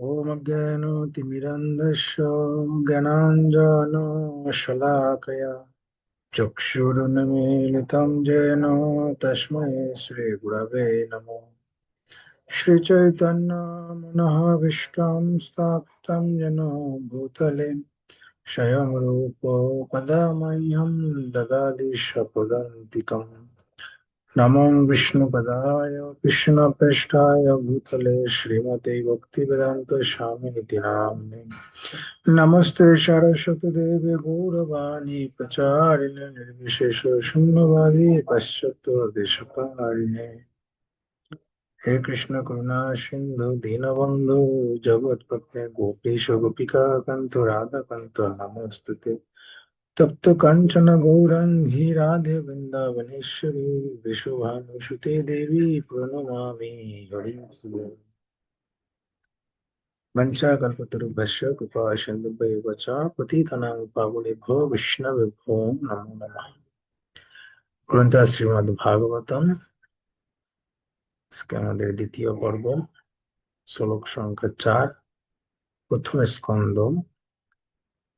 ॐ अज्ञानतिमिरन्धस्य ज्ञानाञ्जनशलाकया चक्षुरुन्मीलितं येन तस्मै श्रीगुरवे नमः। श्रीचैतन्यमनःभीष्टं स्थापितं येन भूतले स्वयं रूप कदा मह्यं ददाति स्वपदान्तिकम्। नमो विष्णुपदाय कृष्णप्रेष्ठाय भूतले श्रीमते भक्तिवेदान्त स्वामिनिति नाम्ने। नमस्ते सरस्वतीदेवे गौरवाणी प्रचारिणे निर्विशेष शून्यवादी पश्चात्देशकारिणे। हे कृष्ण करुणा सिंधु दीनबंधु जगत्पते गोपीश गोपिका कांत राधा कांत नमस्तुते। तप्त कांचन गौरांगी राधे वृंदावनेश्वरी विशुभानुसुते देवी प्रणमामि हरिप्रिये। वंशाकल्पतरुभ्यश्च कृपा सिन्धुभ्येव च पतितानां पावनेभ्यो वैष्णवेभ्यो नमो नमः। গ্রন্থ শ্রীমদ্ ভাগবতম, আজকে আমাদের দ্বিতীয় পর্ব, শ্লোক সংখ্যা 4, প্রথম স্কন্ধ,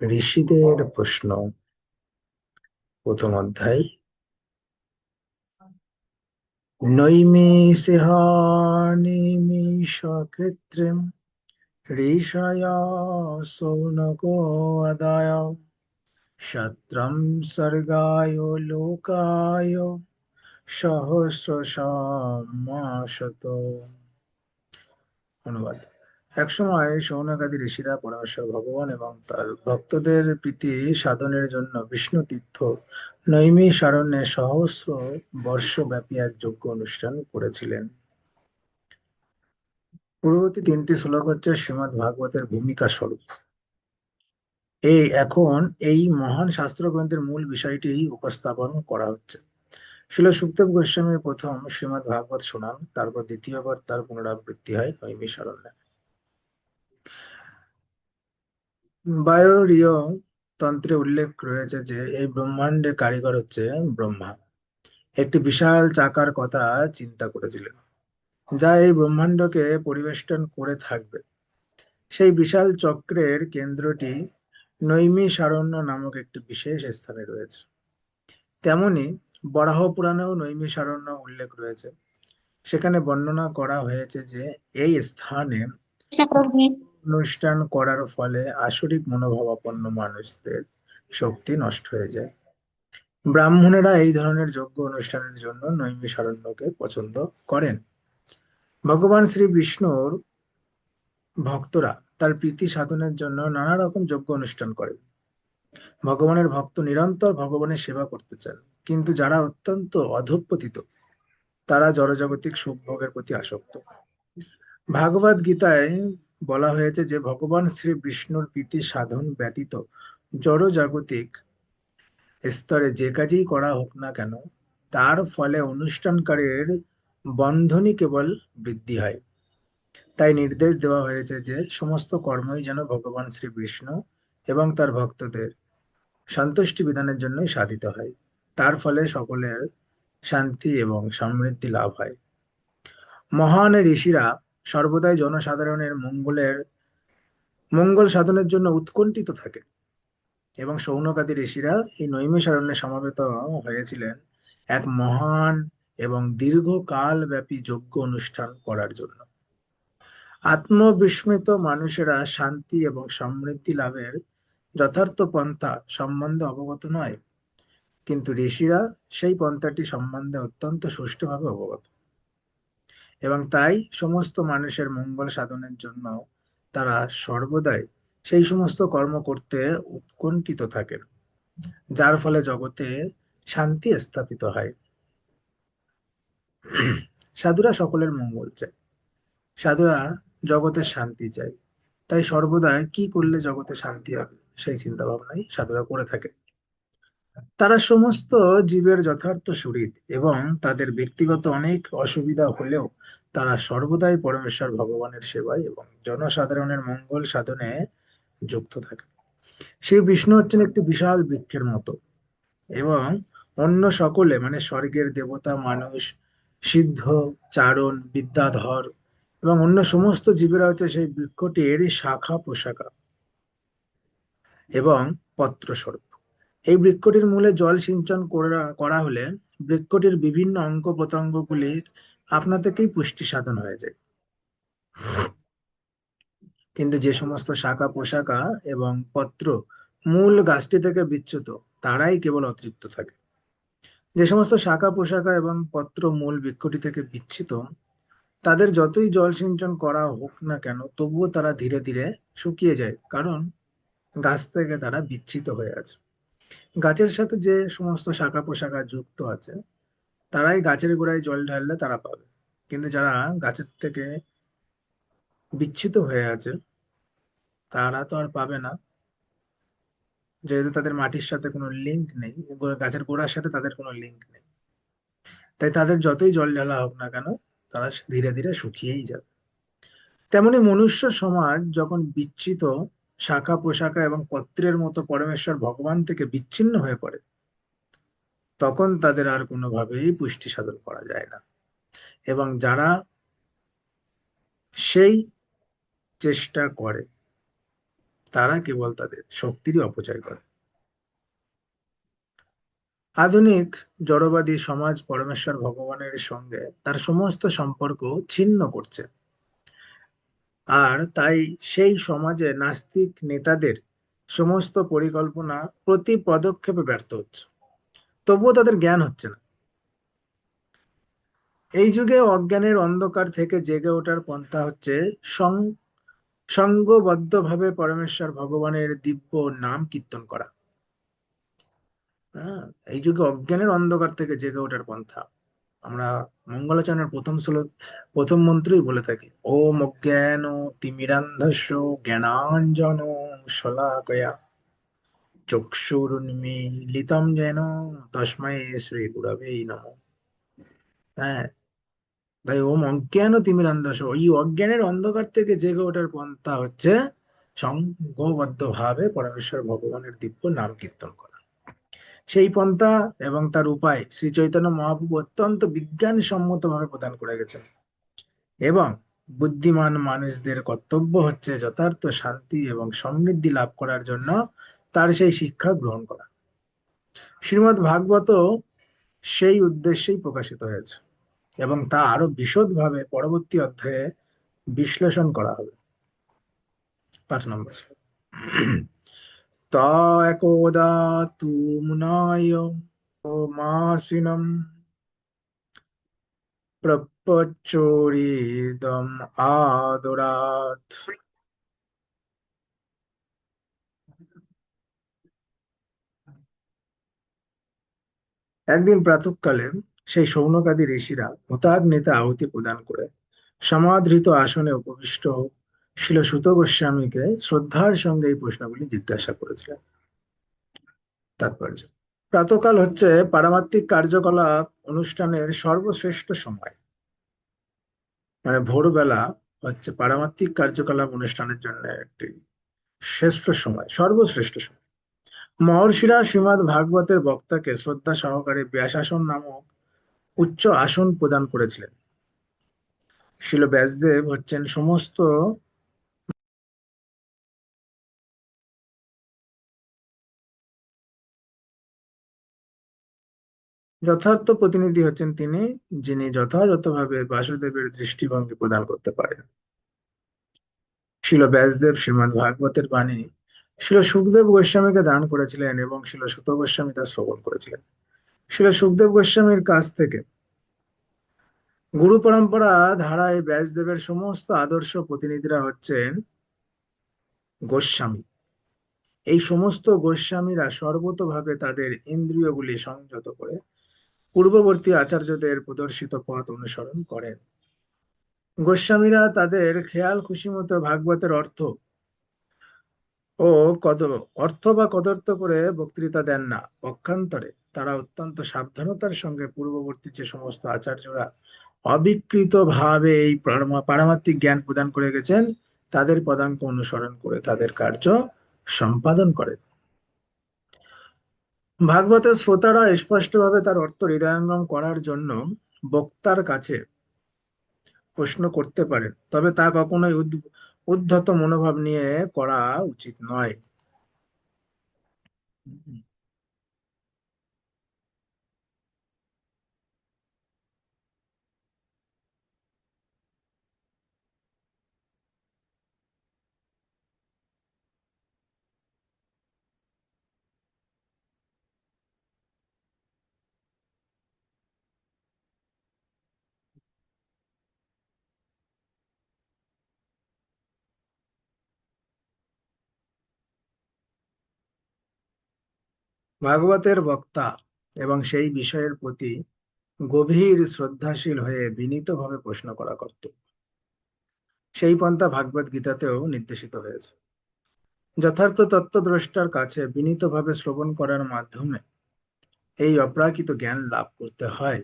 ঋষিদের প্রশ্ন, প্রথম অধ্যায়। নৈমিষেহ নিমিষক্ষেত্রম ঋষয়া শৌনকো আদায় শত্রম স্বর্গায় লোকায় সহস্রশত। অনুবাদ: একসময় শৌনকাদি ঋষিরা পরমেশ্বর ভগবান এবং তার ভক্তদের প্রীতি সাধনের জন্য বিষ্ণু তীর্থ নৈমিষারণ্যে সহস্র বর্ষব্যাপী এক যজ্ঞ অনুষ্ঠান করেছিলেন। পূর্ববর্তী 3টি শ্লোক হচ্ছে শ্রীমদ্ ভাগবতের ভূমিকা স্বরূপ। এখন এই মহান শাস্ত্র গ্রন্থের মূল বিষয়টি উপস্থাপন করা হচ্ছে। শিল সুখদেব গোস্বামী প্রথম শ্রীমদ্ ভাগবত শোনান, তারপর দ্বিতীয়বার তার পুনরাবৃত্তি হয় নৈমিষারণ্যে। বায়রীয় তন্ত্রে উল্লেখ রয়েছে যে এই ব্রহ্মাণ্ডের কারিগর হচ্ছে ব্রহ্মা। একটি বিশাল চাকার কথা চিন্তা করেছিলেন, যা এই ব্রহ্মাণ্ডকে পরিবেষ্টন করে থাকবে। সেই বিশাল চক্রের কেন্দ্রটি নৈমিষারণ্য নামক একটি বিশেষ স্থানে রয়েছে। তেমনি বরাহ পুরাণেও নৈমিষারণ্য উল্লেখ রয়েছে। সেখানে বর্ণনা করা হয়েছে যে এই স্থানে অনুষ্ঠান করার ফলে আসরিক মনোভাবাপন্ন মানুষদের শক্তি নষ্ট হয়ে যায়। ব্রাহ্মণেরা এই ধরনের যজ্ঞ অনুষ্ঠানের জন্য নৈমিষারণ্যকে পছন্দ করেন। ভগবান শ্রী বিষ্ণুর ভক্তরা তার প্রীতি সাধনের জন্য নানা রকম যজ্ঞ অনুষ্ঠান করেন। ভগবানের ভক্ত নিরন্তর ভগবানের সেবা করতে চান, কিন্তু যারা অত্যন্ত অধঃপতিত তারা জড়জাগতিক সুখ ভোগের প্রতি আসক্ত। ভাগবত গীতায় বলা হয়েছে যে ভগবান শ্রী বিষ্ণুর প্রীতি সাধন ব্যতীত জড়জাগতিক স্তরে যে কাজই করা হোক না কেন, তার ফলে অনুষ্ঠানকারীর বন্ধনই কেবল বৃদ্ধি হয়। তাই নির্দেশ দেওয়া হয়েছে যে সমস্ত কর্মই যেন ভগবান শ্রী বিষ্ণু এবং তার ভক্তদের সন্তুষ্টি বিধানের জন্যই সাধিত হয়। তার ফলে সকলের শান্তি এবং সমৃদ্ধি লাভ হয়। মহান ঋষিরা সর্বদাই জনসাধারণের মঙ্গল সাধনের জন্য উৎকণ্ঠিত থাকে, এবং শৌনকাদি ঋষিরা এই নৈমিষারণ্যে সমবেত হয়েছিলেন এক মহান এবং দীর্ঘকাল ব্যাপী যজ্ঞ অনুষ্ঠান করার জন্য। আত্মবিস্মৃত মানুষেরা শান্তি এবং সমৃদ্ধি লাভের যথার্থ পন্থা সম্বন্ধে অবগত নয়, কিন্তু ঋষিরা সেই পন্থাটি সম্বন্ধে অত্যন্ত সুষ্ঠুভাবে অবগত, এবং তাই সমস্ত মানুষের মঙ্গল সাধনের জন্য তারা সর্বদাই সেই সমস্ত কর্ম করতে উৎকণ্ঠিত থাকেন, যার ফলে জগতে শান্তি স্থাপিত হয়। সাধুরা সকলের মঙ্গল চায়, সাধুরা জগতের শান্তি চায়। তাই সর্বদাই কি করলে জগতে শান্তি হবে সেই চিন্তা ভাবনাই সাধুরা করে থাকে। তারা সমস্ত জীবের যথার্থ সুহৃদ, এবং তাদের ব্যক্তিগত অনেক অসুবিধা হলেও তারা সর্বদাই পরমেশ্বর ভগবানের সেবায় এবং জনসাধারণের মঙ্গল সাধনে যুক্ত থাকে। শ্রী বিষ্ণু হচ্ছেন একটি বিশাল বৃক্ষের মতো, এবং অন্য সকলে মানে স্বর্গের দেবতা, মানুষ, সিদ্ধ, চারণ, বিদ্যাধর এবং অন্য সমস্ত জীবেরা হচ্ছে সেই বৃক্ষটির শাখা প্রশাখা এবং পত্রস্বরূপ। এই বৃক্ষটির মূলে জল সিঞ্চন করা করা হলে বৃক্ষটির বিভিন্ন অঙ্গ প্রত্যঙ্গগুলির আপনা থেকেই পুষ্টি সাধন হয়ে যায়। কিন্তু যে সমস্ত শাখা প্রশাখা এবং পত্র মূল গাছটি থেকে বিচ্যুত, তারাই কেবল অতৃপ্ত থাকে। যে সমস্ত শাখা প্রশাখা এবং পত্র মূল বৃক্ষটি থেকে বিচ্ছিত, তাদের যতই জল সিঞ্চন করা হোক না কেন, তবুও তারা ধীরে ধীরে শুকিয়ে যায়, কারণ গাছ থেকে তারা বিচ্ছিত হয়ে আছে। গাছের সাথে যে সমস্ত শাখা প্রশাখা যুক্ত আছে, তারাই গাছের গোড়ায় জল ঢাললে তারা পাবে। কিন্তু যারা গাছের থেকে বিচ্ছিত হয়ে আছে, তারা তো আর পাবে না, যেহেতু তাদের মাটির সাথে কোনো লিঙ্ক নেই, গাছের গোড়ার সাথে তাদের কোনো লিঙ্ক নেই। তাই তাদের যতই জল ঢালা হোক না কেন, তারা ধীরে ধীরে শুকিয়েই যাবে। তেমনি মনুষ্য সমাজ যখন বিচ্ছিত শাখা প্রশাখা এবং পত্রের মতো পরমেশ্বর ভগবান থেকে বিচ্ছিন্ন হয়ে পড়ে, তখন তাদের আর কোনোভাবেই পুষ্টি সাধন করা যায় না। এবং যারা সেই চেষ্টা করে, তারা কেবল তাদের শক্তিরই অপচয় করে। আধুনিক জড়বাদী সমাজ পরমেশ্বর ভগবানের সঙ্গে তার সমস্ত সম্পর্ক ছিন্ন করছে, আর তাই সেই সমাজে নাস্তিক নেতাদের সমস্ত পরিকল্পনা প্রতি পদক্ষেপে ব্যর্থ হচ্ছে। তবুও তাদের জ্ঞান হচ্ছে না। এই যুগে অজ্ঞানের অন্ধকার থেকে জেগে ওঠার পন্থা হচ্ছে সঙ্গবদ্ধভাবে পরমেশ্বর ভগবানের দিব্য নাম কীর্তন করা। হ্যাঁ, এই যুগে অজ্ঞানের অন্ধকার থেকে জেগে ওঠার পন্থা আমরা মঙ্গলাচরণের প্রথম মন্ত্রই বলে থাকি, ওম অজ্ঞান তিমিরান্ধস্য জ্ঞানাঞ্জন শলাকয়া চক্ষুরুন্মীলিতম যেন তস্मै শ্রী গুরবে নমঃ। হ্যাঁ, তাই ওম অজ্ঞান তিমিরান্ধস্য, এই অজ্ঞানের অন্ধকার থেকে জেগে ওঠার পন্থা হচ্ছে সংঘবদ্ধ ভাবে পরমেশ্বর ভগবানের দিব্য নাম কীর্তন করা। সেই পন্থা এবং তার উপায় শ্রী চৈতন্য মহাপ্রভু অত্যন্ত বিজ্ঞানসম্মত ভাবে প্রদান করে গেছেন। এবং বুদ্ধিমান মানুষদের কর্তব্য হচ্ছে যথার্থ শান্তি এবং সমৃদ্ধি লাভ করার জন্য তার সেই শিক্ষা গ্রহণ করা। শ্রীমদ্ ভাগবত সেই উদ্দেশ্যেই প্রকাশিত হয়েছে, এবং তা আরো বিশদভাবে পরবর্তী অধ্যায়ে বিশ্লেষণ করা হবে। 5 নম্বর, ত একদা তু মুনায় মাসিনম প্রপচোরিদম আদরাত। একদিন প্রাতঃকালে সেই শৌনকাদি ঋষিরা হুতাগ্নিতে আহুতি প্রদান করে সমাদৃত আসনে উপবিষ্ট শিল সুত গোস্বামীকে শ্রদ্ধার সঙ্গে এই প্রশ্নগুলি জিজ্ঞাসা করেছিলেন। তাৎপর্য: প্রাতঃকাল হচ্ছে পারমার্থিক কার্যকলাপ অনুষ্ঠানের সর্বশ্রেষ্ঠ সময়। মানে ভোরবেলা হচ্ছে পারমার্থিক কার্যকলাপ অনুষ্ঠানের জন্য একটি শ্রেষ্ঠ সময়, সর্বশ্রেষ্ঠ সময়। মহর্ষিরা শ্রীমদ্ ভাগবতের বক্তাকে শ্রদ্ধা সহকারে ব্যাসাসন নামক উচ্চ আসন প্রদান করেছিলেন। শিল ব্যাসদেব হচ্ছেন সমস্ত যথার্থ প্রতিনিধি হচ্ছেন তিনি, যিনি যথাযথভাবে বাসুদেবের দৃষ্টিভঙ্গি প্রদান করতে পারেন। শিল ব্যাসদেব শ্রীমদ্ ভাগবতের বাণী শিল সুখদেব গোস্বামীকে দান করেছিলেন এবং শিল সুত গোস্বামী তা শ্রবণ করেছিলেন। শিল সুখদেব গোস্বামীর কাছ থেকে গুরু পরম্পরা ধারায় ব্যাসদেবের সমস্ত আদর্শ প্রতিনিধিরা হচ্ছেন গোস্বামী। এই সমস্ত গোস্বামীরা সর্বতোভাবে তাদের ইন্দ্রিয়গুলি সংযত করে পূর্ববর্তী আচার্যদের প্রদর্শিত পথ অনুসরণ করেন। গোস্বামীরা তাদের খেয়াল খুশি মতো ভাগবতের ও কদ অর্থ বা কদর্থ করে বক্তৃতা দেন না। পক্ষান্তরে তারা অত্যন্ত সাবধানতার সঙ্গে পূর্ববর্তী যে সমস্ত আচার্যরা অবিকৃত ভাবে এই পারমার্থিক জ্ঞান প্রদান করে গেছেন, তাদের পদাঙ্ক অনুসরণ করে তাদের কার্য সম্পাদন করেন। ভাগবতের শ্রোতারা স্পষ্টভাবে তার অর্থ হৃদয়ঙ্গম করার জন্য বক্তার কাছে প্রশ্ন করতে পারেন, তবে তা কখনোই উদ্ধত মনোভাব নিয়ে করা উচিত নয়। ভাগবতের বক্তা এবং সেই বিষয়ের প্রতি গভীর শ্রদ্ধাশীল হয়ে বিনীতভাবে প্রশ্ন করা কর্তব্য। সেই পন্থা ভাগবত গীতাতেও নির্দেশিত হয়েছে। যথার্থ তত্ত্বদ্রষ্টার কাছে বিনীতভাবে শ্রবণ করার মাধ্যমে এই অপ্রাকৃত জ্ঞান লাভ করতে হয়।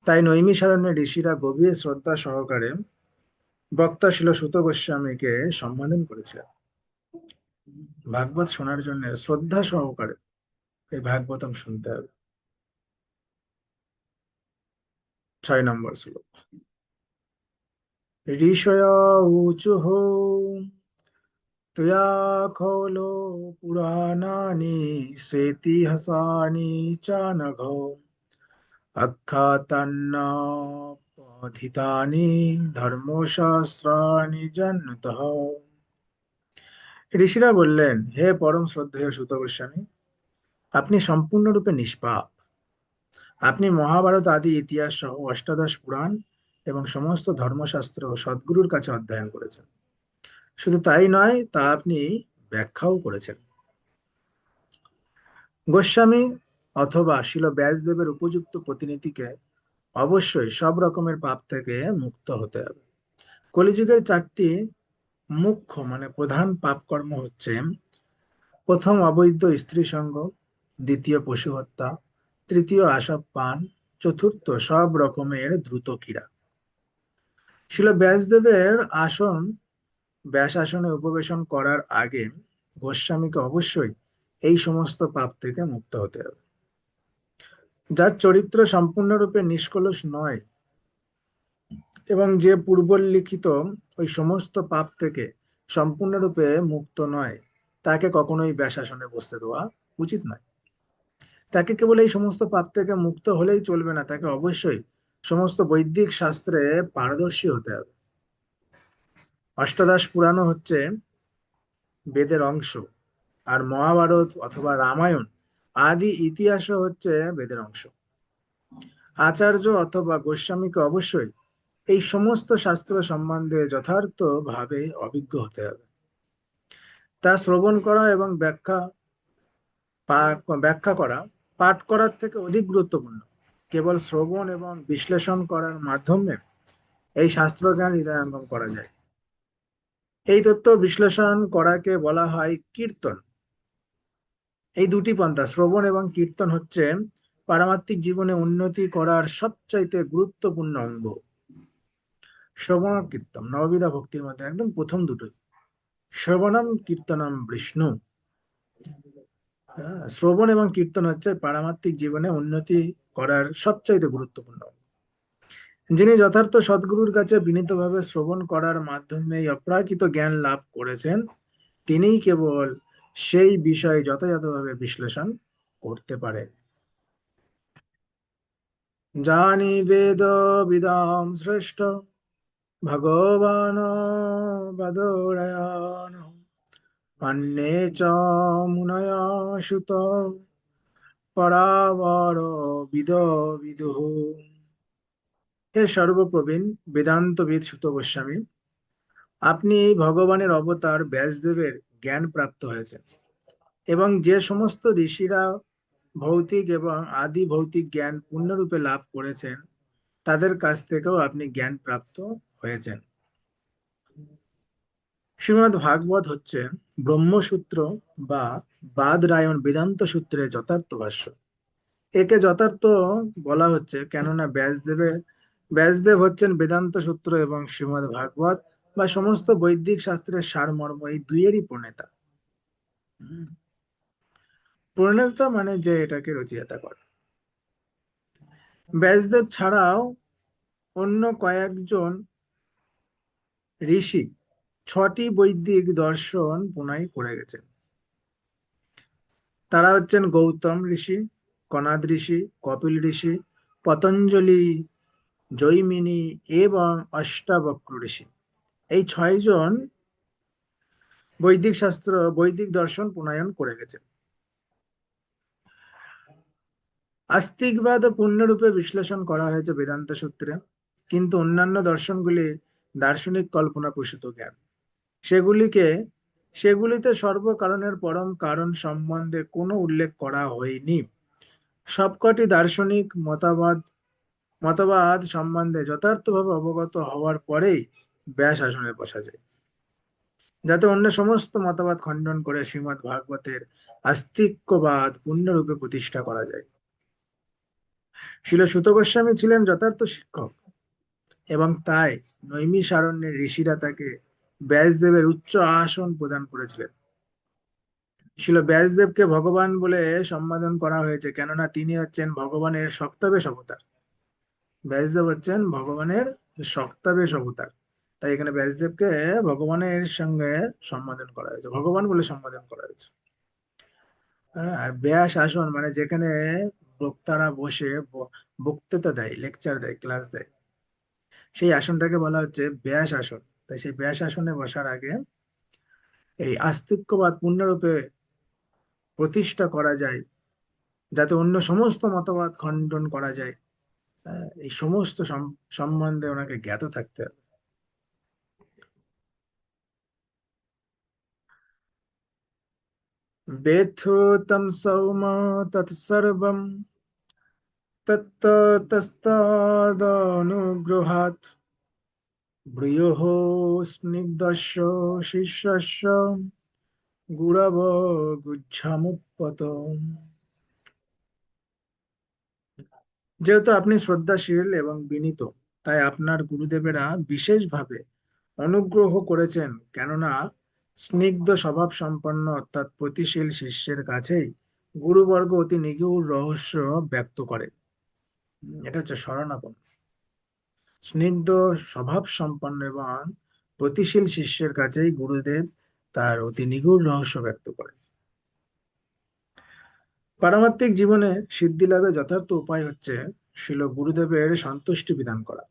তাই নৈমিষারণ্যে ঋষিরা গভীর শ্রদ্ধা সহকারে বক্তা ছিল সুত গোস্বামীকে সম্বোধন করেছিলেন। ভাগবত শোনার জন্য শ্রদ্ধা সহকারে এই ভাগবতম শুনতে হবে। 6 নম্বর শ্লোক। ঋষয় ঊচুঃ त्वया खलु पुराणानि सेतिहासानि च नघ आख्यातान्यपठितानि ধর্মশাস্ত্রাণি জন্মতঃ। ঋষিরা বললেন, হে পরম শ্রদ্ধেয় সুত গোস্বামী, আপনি সম্পূর্ণরূপে নিষ্পাপ। আপনি মহাভারত আদি ইতিহাস সহ অষ্টাদশ পুরাণ এবং সমস্ত ধর্মশাস্ত্র সদ্গুরুর কাছে অধ্যয়ন করেছেন। শুধু তাই নয়, তা আপনি ব্যাখ্যাও করেছেন। গোস্বামী অথবা শিল ব্যাসদেবের উপযুক্ত প্রতিনিধিকে অবশ্যই সব রকমের পাপ থেকে মুক্ত হতে হবে। কলিযুগের 4টি মুখ্য প্রধান পাপ কর্ম হচ্ছে: প্রথম, অবৈধ স্ত্রী সঙ্গ; দ্বিতীয়, পশু হত্যা; তৃতীয়, আসব পান; চতুর্থ, সব রকমের দ্রুত ক্রীড়া। শিল ব্যাসদেবের ব্যাস আসনে উপবেশন করার আগে গোস্বামীকে অবশ্যই এই সমস্ত পাপ থেকে মুক্ত হতে হবে। যার চরিত্র সম্পূর্ণরূপে নিষ্কলুষ নয় এবং যে পূর্বলিখিত ওই সমস্ত পাপ থেকে সম্পূর্ণরূপে মুক্ত নয়, তাকে কখনোই ব্যাসাসনে বসতে দেওয়া উচিত নয়। তাকে কেবল এই সমস্ত পাপ থেকে মুক্ত হলেই চলবে না, তাকে অবশ্যই সমস্ত বৈদিক শাস্ত্রে পারদর্শী হতে হবে। অষ্টাদশ পুরাণ হচ্ছে বেদের অংশ, আর মহাভারত অথবা রামায়ণ আদি ইতিহাসও হচ্ছে বেদের অংশ। আচার্য অথবা গোস্বামীকে অবশ্যই এই সমস্ত শাস্ত্র সম্বন্ধে যথার্থ ভাবে অভিজ্ঞ হতে হবে। তা শ্রবণ করা এবং ব্যাখ্যা করা পাঠ করার থেকে অধিক গুরুত্বপূর্ণ। কেবল শ্রবণ এবং বিশ্লেষণ করার মাধ্যমে এই শাস্ত্র জ্ঞান হৃদয়ঙ্গম করা যায়। এই তত্ত্ব বিশ্লেষণ করাকে বলা হয় কীর্তন। এই দুটি পন্থা, শ্রবণ এবং কীর্তন, হচ্ছে পারমাত্মিক জীবনে উন্নতি করার সবচাইতে গুরুত্বপূর্ণ অঙ্গ। শ্রবণ আর কীর্তন নববিধা ভক্তির মধ্যে একদম প্রথম দুটোই। শ্রবণম কীর্তনম বিষ্ণু। শ্রবণ এবং কীর্তন হচ্ছে পারমাত্মিক জীবনে উন্নতি করার সবচাইতে গুরুত্বপূর্ণ। যিনি যথার্থ সদ্গুরুর কাছে বিনীতভাবে শ্রবণ করার মাধ্যমে এই অপ্রাকৃত জ্ঞান লাভ করেছেন, তিনিই কেবল সেই বিষয়ে যথাযথভাবে বিশ্লেষণ করতে পারে। জানি বেদ বিদাম শ্রেষ্ঠ ভগবান বাদরায়ণ অন্যে চ মুনয় সুত পরাবর বিদ বিদুঃ। হে সর্বপ্রবীণ বেদান্তবিদ সুত গোস্বামী, আপনি এই ভগবানের অবতার ব্যাসদেবের জ্ঞান প্রাপ্ত হয়েছেন, এবং যে সমস্ত ঋষিরা ভৌতিক এবং আদি ভৌতিক জ্ঞান পূর্ণরূপে লাভ করেছেন, তাদের কাছ থেকেও আপনি জ্ঞান প্রাপ্ত হয়েছেন। শ্রীমদ্ ভাগবত হচ্ছে ব্রহ্মসূত্র বা বাদরায়ণ বেদান্ত সূত্রের যথার্থ ভাষ্য। একে যথার্থ বলা হচ্ছে কেননা ব্যাসদেব হচ্ছেন বেদান্ত সূত্র এবং শ্রীমদ্ ভাগবত বা সমস্ত বৈদিক শাস্ত্রের সারমর্ম, এই দুইয়েরই প্রণেতা। হুম। প্রণেতা যে এটাকে রচয়িতা করে। ব্যাসদেব ছাড়াও অন্য কয়েকজন ঋষি 6টি বৈদিক দর্শন পুনাই করে গেছেন। তারা হচ্ছেন গৌতম ঋষি, কনাদ ঋষি, কপিল ঋষি, পতঞ্জলি, জৈমিনী এবং অষ্টাবক্র ঋষি। এই 6জন বৈদিক দর্শন প্রণয়ন করে গেছেন। আস্তিকবাদ পূর্ণরূপে বিশ্লেষণ করা হয়েছে বেদান্ত সূত্রে, কিন্তু অন্যান্য দর্শনগুলি দার্শনিক কল্পনা প্রসূত জ্ঞান। সেগুলিকে সেগুলিতে সর্বকারণের পরম কারণ সম্বন্ধে কোনো উল্লেখ করা হয়নি। সবকটি দার্শনিক মতবাদ সম্বন্ধে যথার্থভাবে অবগত হওয়ার পরেই ব্যাস আসনে বসা যায়, যাতে অন্য সমস্ত মতবাদ খণ্ডন করে শ্রীমদ্ ভাগবতের আস্তিক্যবাদ পূর্ণরূপে প্রতিষ্ঠা করা যায়। শিল সুত গোস্বামী ছিলেন যথার্থ শিক্ষক, এবং তাই নৈমিষারণ্যের ঋষিরা তাকে ব্যাসদেবের উচ্চ আসন প্রদান করেছিলেন। শিল ব্যাসদেবকে ভগবান বলে সম্বোধন করা হয়েছে, কেননা তিনি হচ্ছেন ভগবানের সপ্তাবেশ অবতার। ব্যাসদেব হচ্ছেন ভগবানের সপ্তাবেশ অবতার, তাই এখানে ব্যাসদেবকে ভগবানের সঙ্গে সম্বোধন করা হয়েছে, ভগবান বলে সম্বোধন করা হয়েছে। হ্যাঁ, আর ব্যাস আসন মানে যেখানে বক্তারা বসে বক্তৃতা দেয়, লেকচার দেয়, ক্লাস দেয়, সেই আসনটাকে বলা হচ্ছে ব্যাস আসন। তাই সেই ব্যাস আসনে বসার আগে এই আস্তিক্যবাদ পূর্ণরূপে প্রতিষ্ঠা করা যায়, যাতে অন্য সমস্ত মতবাদ খণ্ডন করা যায়। এই সমস্ত সম্বন্ধে ওনাকে জ্ঞাত থাকতে হবে। বেথুতম সৌম তৎসর্বম তত্তস্তদনুগৃহাৎ ভ্রিয়োঃ স্নিগ্ধস্য শিষ্যস্য গুরব গুচ্ছামুপত। যেহেতু আপনি শ্রদ্ধাশীল এবং বিনীত, তাই আপনার গুরুদেবেরা বিশেষভাবে অনুগ্রহ করেছেন, কেননা স্নিগ্ধ স্বভাব সম্পন্ন অর্থাৎ প্রতিশীল শিষ্যের কাছেই গুরুবর্গ অতি নিগূঢ় রহস্য ব্যক্ত করে। এটা হচ্ছে শরণাপন্ন। স্নিগ্ধ স্বভাব সম্পন্ন এবং প্রতিশীল শিষ্যের কাছেই গুরুদেব তার অতি নিগূঢ় রহস্য ব্যক্ত করেন। পারমার্থিক জীবনে সিদ্ধি লাভের যথার্থ উপায় হচ্ছে শিল গুরুদেবের সন্তুষ্টি বিধান করা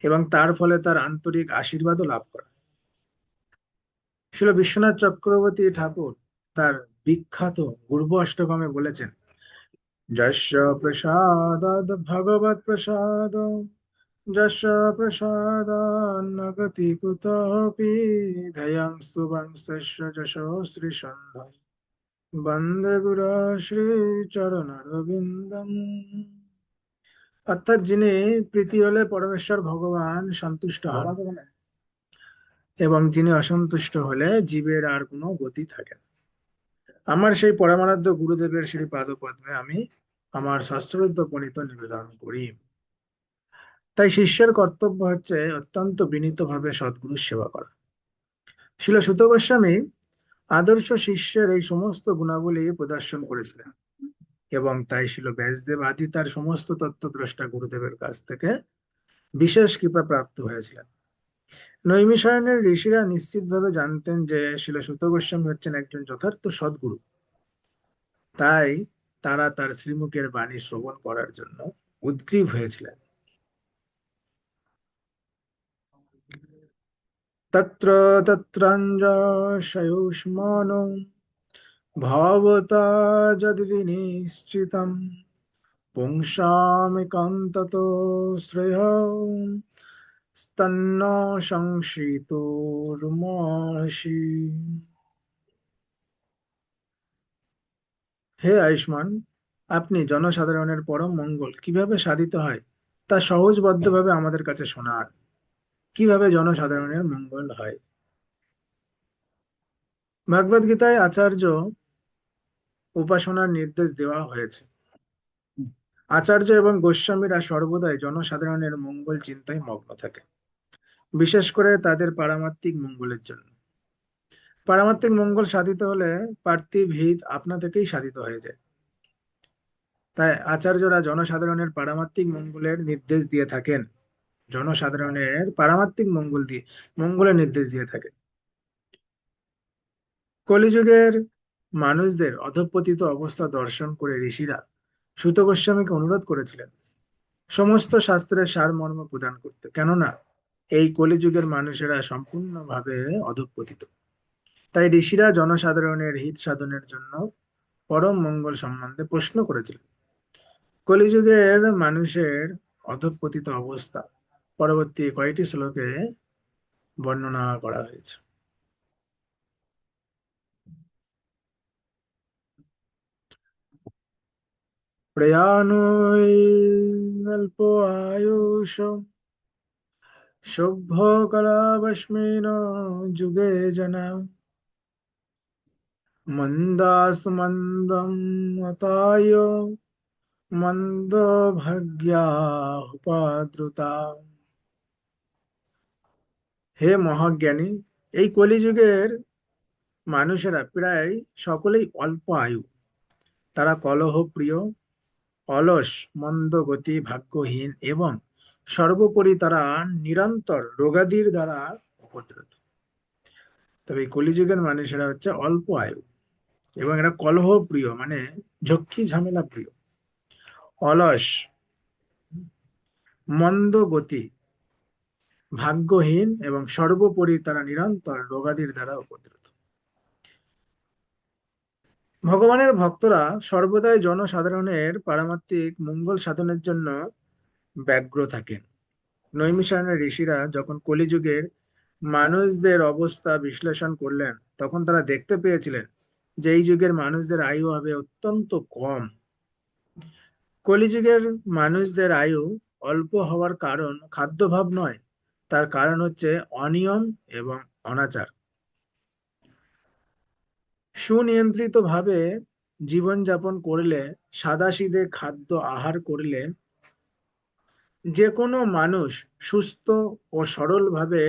এবং তার ফলে তার আন্তরিক আশীর্বাদও লাভ করা। শিল বিশ্বনাথ চক্রবর্তী ঠাকুর তার বিখ্যাত পূর্ব অষ্টকমে বলেছেন, যস্য প্রসাদাদ ভগবৎ প্রসাদ, যস্য প্রসাদান্ন গতি কুতোপি, ধ্যেয়ং সুবংশস্য যশো শ্রী সন্ধ্যা, বন্দে গুরু শ্রী চরণারবিন্দম। অর্থাৎ যিনি প্রীতি হলে পরমেশ্বর ভগবান সন্তুষ্ট হন, এবং যিনি অসন্তুষ্ট হলে জীবের আর কোনো গতি থাকে না। আমার সেই পরমারাধ্য গুরুদেবের শ্রী পাদপদ্মে আমি আমার সশ্রদ্ধ প্রণীত নিবেদন করি। তাই শিষ্যের কর্তব্য হচ্ছে অত্যন্ত বিনীতভাবে সদ্গুরুর সেবা করা। শিল সুত গোস্বামী আদর্শ শিষ্যের এই সমস্ত গুণাবলী প্রদর্শন করেছিলেন, এবং তাই শিল ব্যাসদেব আদি তার সমস্ত তত্ত্বদ্রষ্টা গুরুদেবের কাছ থেকে বিশেষ কৃপা প্রাপ্ত হয়েছিলেন। নৈমিষারণ্যের ঋষিরা নিশ্চিতভাবে জানতেন যে শিল সুত গোস্বামী হচ্ছেন একজন যথার্থ সদ্গুরু, তাই তারা তার শ্রীমুখের বাণী শ্রবণ করার জন্য উদগ্রীব হয়েছিলেন। তত্র তত্রঞ্জশয়ুষ্মানো ভবতা যদ্বিনিশ্চিতম পুংসামিকান্ততো শ্রেয়ঃ স্তন্ন সংশিতোর্মসি। হে আয়ুষ্মান, আপনি জনসাধারণের পরম মঙ্গল কিভাবে সাধিত হয় তা সহজবদ্ধভাবে আমাদের কাছে শোনান। কিভাবে জনসাধারণের মঙ্গল হয়? ভগবদ গীতায় আচার্য উপাসনার নির্দেশ দেওয়া হয়েছে। আচার্য এবং গোস্বামীরা সর্বদাই জনসাধারণের মঙ্গল চিন্তায় মগ্ন থাকে, বিশেষ করে তাদের পারমার্থিক মঙ্গলের জন্য। পারমার্থিক মঙ্গল সাধিত হলে পার্থিব হিত আপনা থেকেই সাধিত হয়ে যায়। তাই আচার্যরা জনসাধারণের পারমার্থিক মঙ্গলের নির্দেশ দিয়ে থাকেন। জনসাধারণের পারমাত্মিক মঙ্গলের নির্দেশ দিয়ে থাকে। কলিযুগের মানুষদের অধঃপতিত অবস্থা দর্শন করে ঋষিরা সূত গোস্বামীকে অনুরোধ করেছিলেন সমস্ত শাস্ত্রের সারমর্ম প্রদান করতে, কেননা এই কলিযুগের মানুষেরা সম্পূর্ণভাবে অধঃপতিত। তাই ঋষিরা জনসাধারণের হিত সাধনের জন্য পরম মঙ্গল সম্বন্ধে প্রশ্ন করেছিলেন। কলিযুগের মানুষের অধঃপতিত অবস্থা পরবর্তী কয়েকটি শ্লোকে বর্ণনা করা হয়েছে। প্রয়াণৈরল্প আয়ুষ সভ্য কলাবস্মিন যুগে জনা মন্দাসু মন্দম মতায় মন্দ ভাগ্যা উপাদ্রুতা। হে মহাজ্ঞানী, এই কলিযুগের মানুষেরা প্রায় সকলেই অল্প আয়ু। তারা কলহ প্রিয়, অলস, মন্দগতি, ভাগ্যহীন এবং সর্বোপরি তারা নিরন্তর রোগাদির দ্বারা উপদ্রুত। তবে এই কলিযুগের মানুষেরা হচ্ছে অল্প আয়ু এবং এরা কলহ প্রিয়, মানে ঝক্কি ঝামেলা প্রিয়, অলস, মন্দ গতি, ভাগ্যহীন এবং সর্বোপরি তারা নিরন্তর রোগাদির দ্বারা উপদ্রুত। ভগবানের ভক্তরা সর্বদাই জনসাধারণের পারমাত্মিক মঙ্গল সাধনের জন্য ব্যগ্র থাকেন। নৈমিষারণ্যের ঋষিরা যখন কলিযুগের মানুষদের অবস্থা বিশ্লেষণ করলেন, তখন তারা দেখতে পেয়েছিলেন যে এই যুগের মানুষদের আয়ু হবে অত্যন্ত কম। কলিযুগের মানুষদের আয়ু অল্প হওয়ার কারণ খাদ্যভাব নয়, তার কারণ হচ্ছে অনিয়ম এবং অনাচার। সুনিয়ন্ত্রিত ভাবে জীবনযাপন করলে, সাদাসিধে খাদ্য আহার করলে যে কোনো মানুষ সুস্থ ও সরলভাবে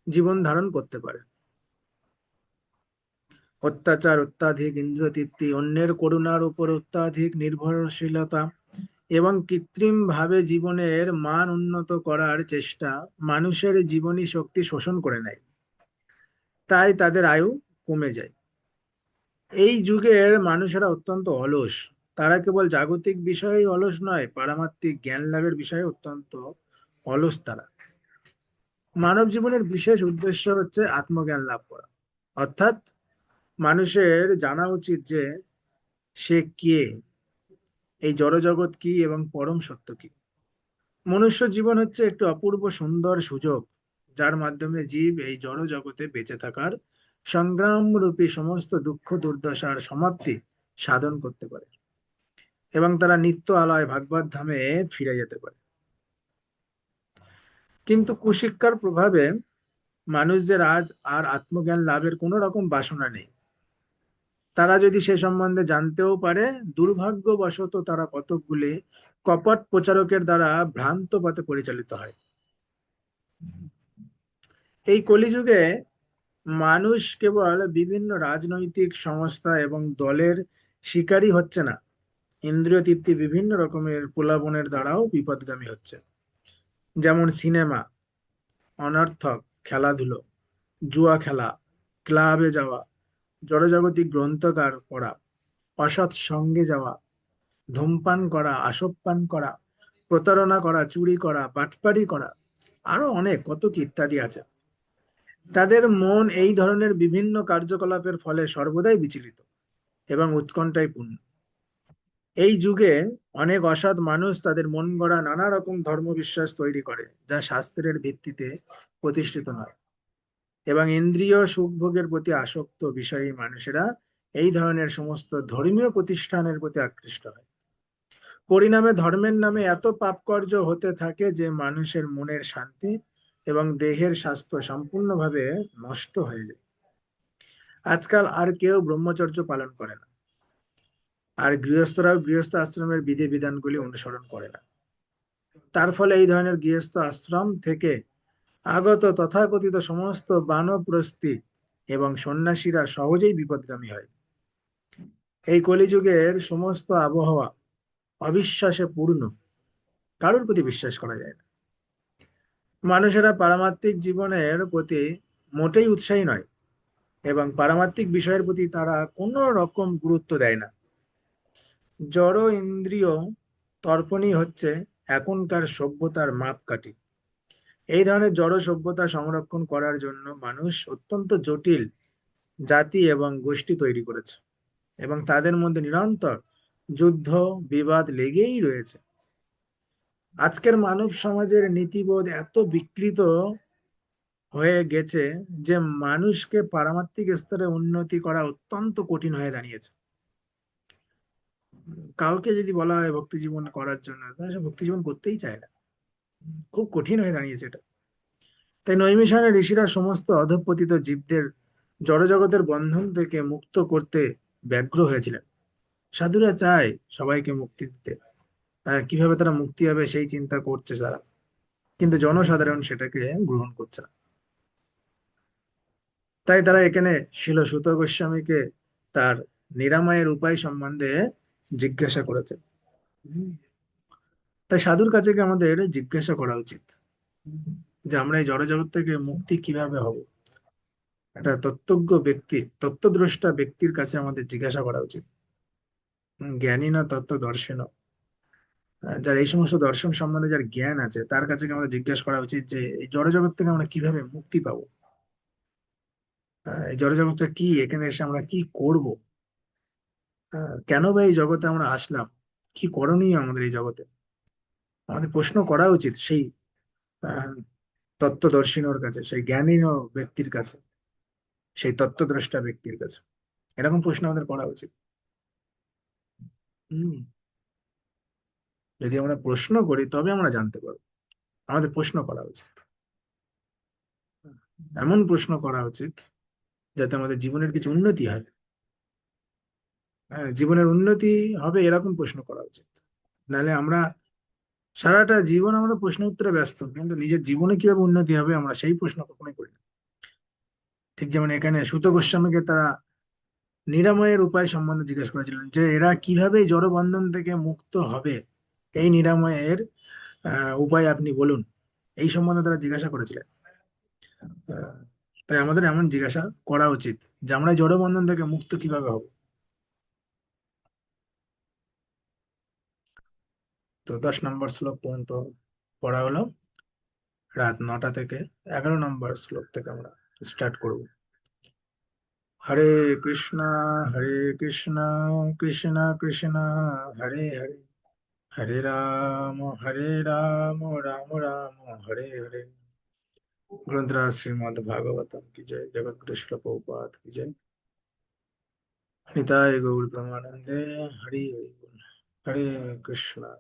জীবন ধারণ করতে পারে। অত্যাচার, অত্যাধিক ইন্দ্রিয়তৃপ্তি, অন্যের করুণার উপর অত্যাধিক নির্ভরশীলতা এবং কৃত্রিম ভাবে জীবনের মান উন্নত করার চেষ্টা মানুষের জীবনী শক্তি শোষণ করে নেয়। তাই তাদের আয়ু কমে যায়। এই যুগের মানুষেরা অত্যন্ত অলস। তারা কেবল জাগতিক বিষয়ে অলস নয়, পারমাত্মিক জ্ঞান লাভের বিষয়ে অত্যন্ত অলস তারা। মানব জীবনের বিশেষ উদ্দেশ্য হচ্ছে আত্মজ্ঞান লাভ করা, অর্থাৎ মানুষের জানা উচিত যে সে কে, এই জড়জগৎ কি এবং পরম সত্য কি। মনুষ্য জীবন হচ্ছে একটি অপূর্ব সুন্দর সুযোগ, যার মাধ্যমে জীব এই জড় জগতে বেঁচে থাকার সংগ্রাম রূপী সমস্ত দুঃখ দুর্দশার সমাপ্তি সাধন করতে পারে এবং তারা নিত্য আলয় ভাগবত ধামে ফিরে যেতে পারে। কিন্তু কুশিক্ষার প্রভাবে মানুষদের আজ আর আত্মজ্ঞান লাভের কোনো রকম বাসনা নেই। তারা যদি সে সম্বন্ধে জানতেও পারে, দুর্ভাগ্যবশত তারা কতকগুলি কপট প্রচারকের দ্বারা ভ্রান্ত পথে পরিচালিত হয়। এই কলিযুগে মানুষ কেবল বিভিন্ন রাজনৈতিক সংস্থা এবং দলের শিকারী হচ্ছে না, ইন্দ্রিয় তৃপ্তি বিভিন্ন রকমের প্রলাপনের দ্বারাও বিপদগামী হচ্ছে। যেমন সিনেমা, অনর্থক খেলাধুলো, জুয়া খেলা, ক্লাবে যাওয়া, জড়জাগতিক গ্রন্থকার পড়া, অসৎ সঙ্গে যাওয়া, ধূমপান করা, আসবপান করা, প্রতারণা করা, চুরি করা, বাটপারি করা, আরো অনেক কত কি ইত্যাদি আছে। তাদের মন এই ধরনের বিভিন্ন কার্যকলাপের ফলে সর্বদাই বিচলিত এবং উৎকণ্ঠায় পূর্ণ। এই যুগে অনেক অসৎ মানুষ তাদের মন গড়া নানা রকম ধর্মবিশ্বাস তৈরি করে, যা শাস্ত্রের ভিত্তিতে প্রতিষ্ঠিত নয়, এবং ইন্দ্রিয় সুখভোগের প্রতি আসক্ত বিষয়ী মানুষেরা এই ধরনের সমস্ত ধর্মীয় প্রতিষ্ঠানের প্রতি আকৃষ্ট হয়। পরিণামে ধর্মের নামে এত পাপকার্য হতে থাকে যে মানুষের মনের শান্তি এবং দেহের স্বাস্থ্য সম্পূর্ণভাবে নষ্ট হয়ে যায়। আজকাল আর কেউ ব্রহ্মচর্য পালন করে না, আর গৃহস্থরাও গৃহস্থ আশ্রমের বিধি বিধানগুলি অনুসরণ করে না। তার ফলে এই ধরনের গৃহস্থ আশ্রম থেকে আগত তথাকথিত সমস্ত বানপ্রস্থি এবং সন্ন্যাসীরা সহজেই বিপদগামী হয়। এই কলিযুগের সমস্ত আবহাওয়া অবিশ্বাসে পূর্ণ, কারোর প্রতি বিশ্বাস করা যায় না। মানুষেরা পারমার্থিক জীবনের প্রতি মোটেই উৎসাহী নয়, এবং পারমার্থিক বিষয়ের প্রতি তারা কোনো রকম গুরুত্ব দেয় না। জড় ইন্দ্রিয় তর্পণই হচ্ছে এখনকার সভ্যতার মাপকাঠি। এই ধরনের জড় সভ্যতা সংরক্ষণ করার জন্য মানুষ অত্যন্ত জটিল জাতি এবং গোষ্ঠী তৈরি করেছে, এবং তাদের মধ্যে নিরন্তর যুদ্ধ বিবাদ লেগেই রয়েছে। আজকের মানব সমাজের নীতিবোধ এত বিকৃত হয়ে গেছে যে মানুষকে পারমার্থিক স্তরে উন্নতি করা অত্যন্ত কঠিন হয়ে দাঁড়িয়েছে। কাউকে যদি বলা হয় ভক্তি জীবন করার জন্য, তাহলে সে ভক্তি জীবন করতেই চায় না। খুব কঠিন হয়ে দাঁড়িয়েছে এটা। তাই নৈমিষারণ্যের ঋষিরা সমস্ত অধঃপতিত জীবদের জড়জগতের বন্ধন থেকে মুক্ত করতে ব্যগ্র হয়েছিলেন। সাধুরা চায় সবাইকে মুক্তি দিতে। কিভাবে তারা মুক্তি হবে সেই চিন্তা করছে তারা, কিন্তু জনসাধারণ সেটাকে গ্রহণ করছে না। তাই তারা এখানে শিল সুত গোস্বামীকে তার নিরাময়ের উপায় সম্বন্ধে জিজ্ঞাসা করেছে। হুম। তাই সাধুর কাছে গিয়ে আমাদের জিজ্ঞাসা করা উচিত যে আমরা এই জড়জগৎ থেকে মুক্তি কিভাবে হব। একটা তত্ত্বজ্ঞ ব্যক্তি, তত্ত্বদ্রষ্টা ব্যক্তির কাছে আমাদের জিজ্ঞাসা করা উচিত। জ্ঞানী না তত্ত্বদর্শী না, যার এই সমস্ত দর্শন সম্বন্ধে যার জ্ঞান আছে তার কাছে গিয়ে আমাদের জিজ্ঞাসা করা উচিত যে এই জড়জগৎ থেকে আমরা কিভাবে মুক্তি পাবো। এই জড়জগৎটা কি, এখানে এসে আমরা কি করব, কেন বা এই জগতে আমরা আসলাম, কি করণীয় আমাদের এই জগতে। আমাদের প্রশ্ন করা উচিত সেই আহ, তত্ত্বদর্শিনোর কাছে, সেই জ্ঞানী ব্যক্তির কাছে, সেই তত্ত্বদ্রষ্টা ব্যক্তির কাছে। এরকম প্রশ্ন আমাদের করা উচিত। হম। যদি আমরা প্রশ্ন করি তবে আমরা জানতে পারবো। আমাদের প্রশ্ন করা উচিত, এমন প্রশ্ন করা উচিত যাতে আমাদের জীবনের কিছু উন্নতি হয়। হ্যাঁ, জীবনের উন্নতি হবে এরকম প্রশ্ন করা উচিত। নাহলে আমরা সারাটা জীবন আমরা প্রশ্ন উত্তরে ব্যস্ত, কিন্তু নিজের জীবনে কিভাবে উন্নতি হবে আমরা সেই প্রশ্ন কখনোই করি না। ঠিক যেমন এখানে সুত গোস্বামীকে তারা নিরাময়ের উপায় সম্বন্ধে জিজ্ঞেস করেছিলেন যে এরা কিভাবে এই জড়বন্ধন থেকে মুক্ত হবে, এই নিরাময়ের উপায় আপনি বলুন। এই সম্বন্ধে তারা জিজ্ঞাসা করেছিলেন। আহ, তাই আমাদের এমন জিজ্ঞাসা করা উচিত যে আমরা এই জড়বন্ধন থেকে মুক্ত কিভাবে হব। তো 10 নম্বর শ্লোক পর্যন্ত পড়া হলো। রাত 9টা থেকে 11 নম্বর শ্লোক থেকে আমরা স্টার্ট করব। হরে কৃষ্ণ, হরে কৃষ্ণ, কৃষ্ণ কৃষ্ণ, হরে হরে, হরে রাম, রাম রাম, হরে হরে। ग्रंथराज श्रीमद् भागवतम की जय, जगत गुरु श्रील प्रभुपाद की जय। निताय गौर प्रेमानंदे, हरि हरि बोल। हरे कृष्णा।